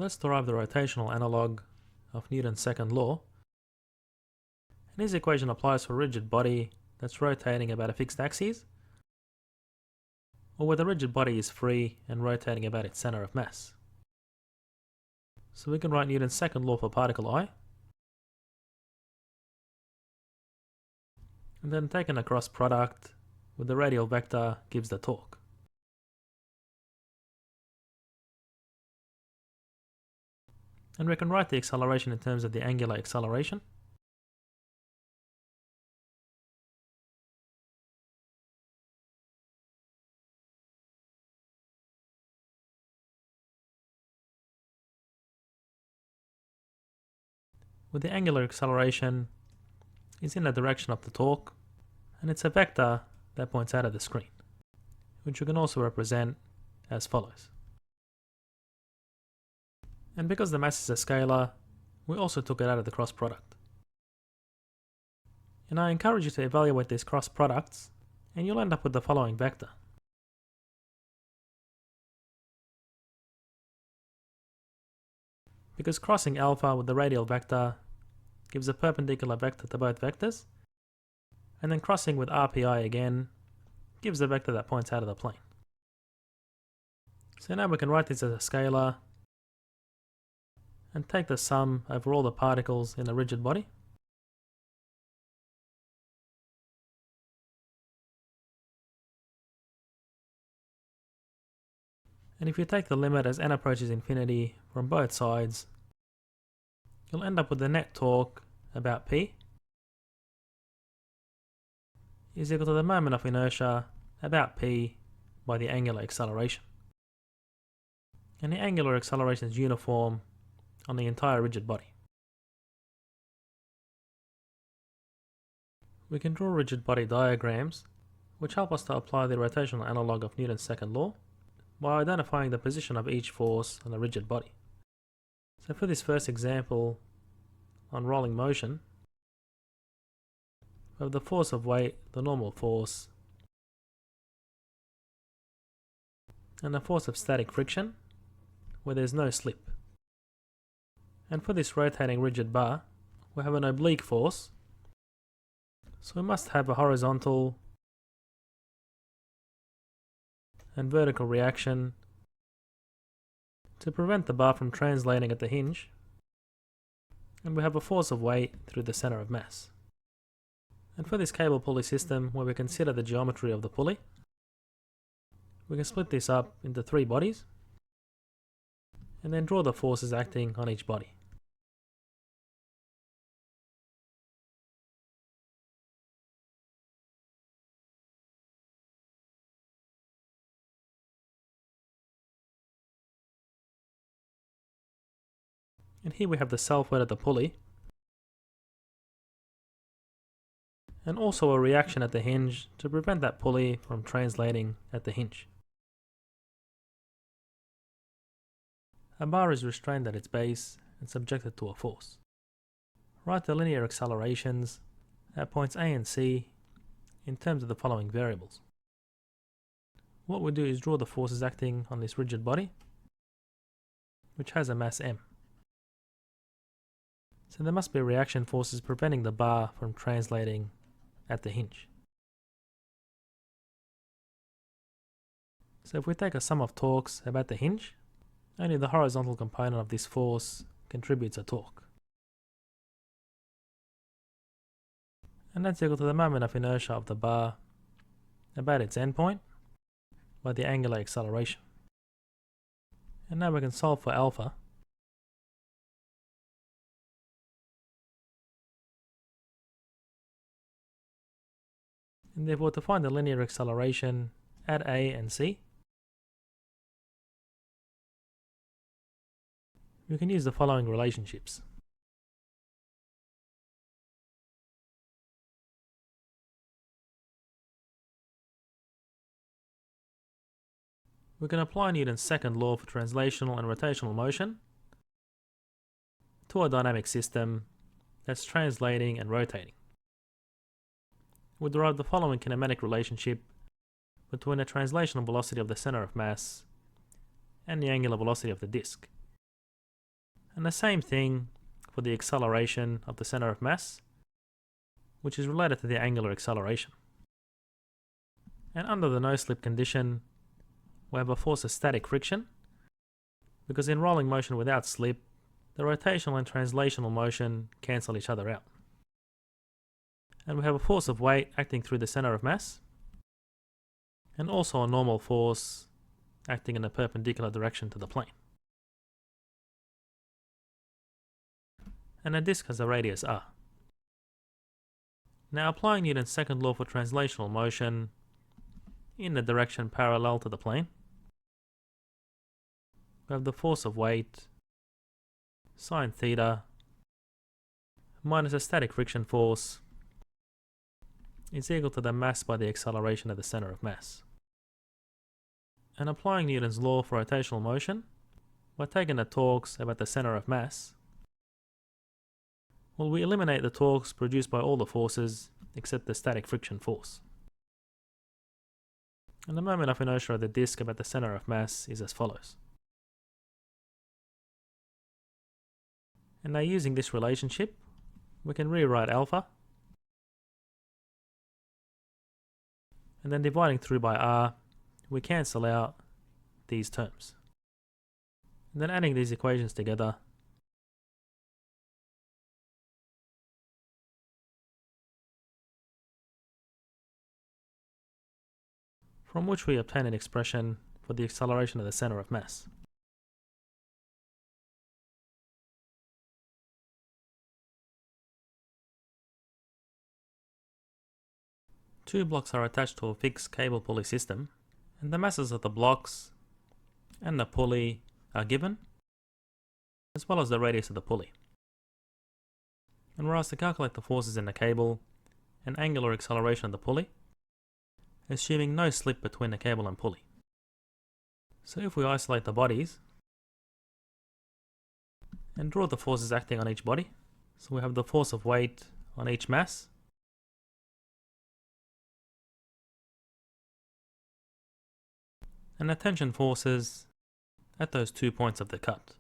Let's derive the rotational analogue of Newton's second law. And this equation applies for a rigid body that's rotating about a fixed axis, or where the rigid body is free and rotating about its center of mass. So we can write Newton's second law for particle I, and then taking a cross product with the radial vector gives the torque. And we can write the acceleration in terms of the angular acceleration. With the angular acceleration is in the direction of the torque, and it's a vector that points out of the screen, which we can also represent as follows. And because the mass is a scalar, we also took it out of the cross product. And I encourage you to evaluate these cross products, and you'll end up with the following vector. Because crossing alpha with the radial vector gives a perpendicular vector to both vectors, and then crossing with RPI again gives a vector that points out of the plane. So now we can write this as a scalar and take the sum over all the particles in the rigid body. And if you take the limit as n approaches infinity from both sides, you'll end up with the net torque about P is equal to the moment of inertia about P by the angular acceleration. And the angular acceleration is uniform on the entire rigid body. We can draw rigid body diagrams which help us to apply the rotational analogue of Newton's second law by identifying the position of each force on the rigid body. So for this first example on rolling motion, we have the force of weight, the normal force, and the force of static friction where there's no slip. And for this rotating rigid bar, we have an oblique force, so we must have a horizontal and vertical reaction to prevent the bar from translating at the hinge, and we have a force of weight through the center of mass. And for this cable pulley system, where we consider the geometry of the pulley, we can split this up into 3 bodies and then draw the forces acting on each body. And here we have the self-weight of the pulley, and also a reaction at the hinge to prevent that pulley from translating at the hinge. A bar is restrained at its base and subjected to a force. Write the linear accelerations at points A and C in terms of the following variables. What we do is draw the forces acting on this rigid body, which has a mass m. So there must be reaction forces preventing the bar from translating at the hinge. So if we take a sum of torques about the hinge, only the horizontal component of this force contributes a torque. And that's equal to the moment of inertia of the bar about its endpoint by the angular acceleration. And now we can solve for alpha. And therefore, to find the linear acceleration at A and C, we can use the following relationships. We can apply Newton's second law for translational and rotational motion to a dynamic system that's translating and rotating. We derive the following kinematic relationship between the translational velocity of the center of mass and the angular velocity of the disk. And the same thing for the acceleration of the center of mass, which is related to the angular acceleration. And under the no-slip condition, we have a force of static friction, because in rolling motion without slip, the rotational and translational motion cancel each other out. And we have a force of weight acting through the center of mass, and also a normal force acting in a perpendicular direction to the plane. And a disk has a radius r. Now applying Newton's second law for translational motion in the direction parallel to the plane, we have the force of weight sine theta minus a static friction force is equal to the mass by the acceleration of the center of mass. And applying Newton's law for rotational motion, by taking the torques about the center of mass, well, we eliminate the torques produced by all the forces except the static friction force. And the moment of inertia of the disk about the center of mass is as follows. And now using this relationship, we can rewrite alpha, and then dividing through by r, we cancel out these terms. And then adding these equations together, from which we obtain an expression for the acceleration of the center of mass. Two blocks are attached to a fixed cable pulley system, and the masses of the blocks and the pulley are given, as well as the radius of the pulley. And we're asked to calculate the forces in the cable and angular acceleration of the pulley, assuming no slip between the cable and pulley. So if we isolate the bodies and draw the forces acting on each body, so we have the force of weight on each mass, and the tension forces at those 2 points of the cut.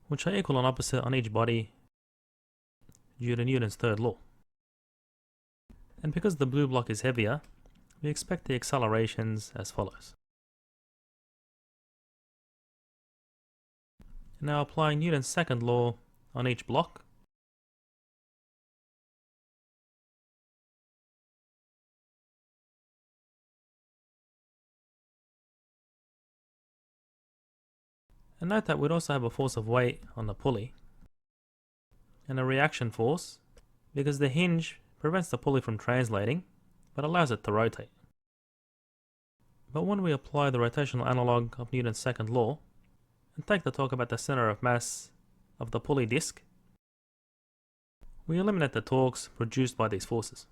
Which are equal and opposite on each body due to Newton's third law. And because the blue block is heavier, we expect the accelerations as follows. Now applying Newton's second law on each block, and note that we'd also have a force of weight on the pulley and a reaction force because the hinge prevents the pulley from translating but allows it to rotate. But when we apply the rotational analog of Newton's second law and take the torque about the center of mass of the pulley disc, we eliminate the torques produced by these forces.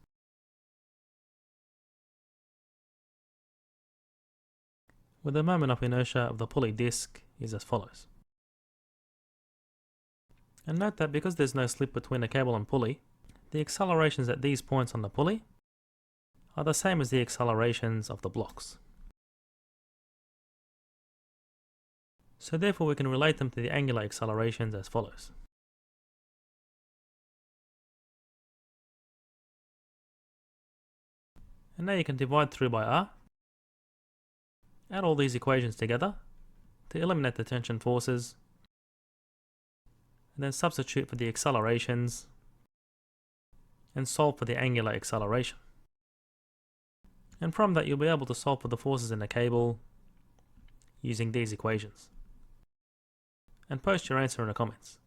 Where the moment of inertia of the pulley disc is as follows. And note that because there's no slip between the cable and pulley, the accelerations at these points on the pulley are the same as the accelerations of the blocks. So therefore we can relate them to the angular accelerations as follows. And now you can divide through by r, add all these equations together to eliminate the tension forces, and then substitute for the accelerations and solve for the angular acceleration. And from that you'll be able to solve for the forces in the cable using these equations. And post your answer in the comments.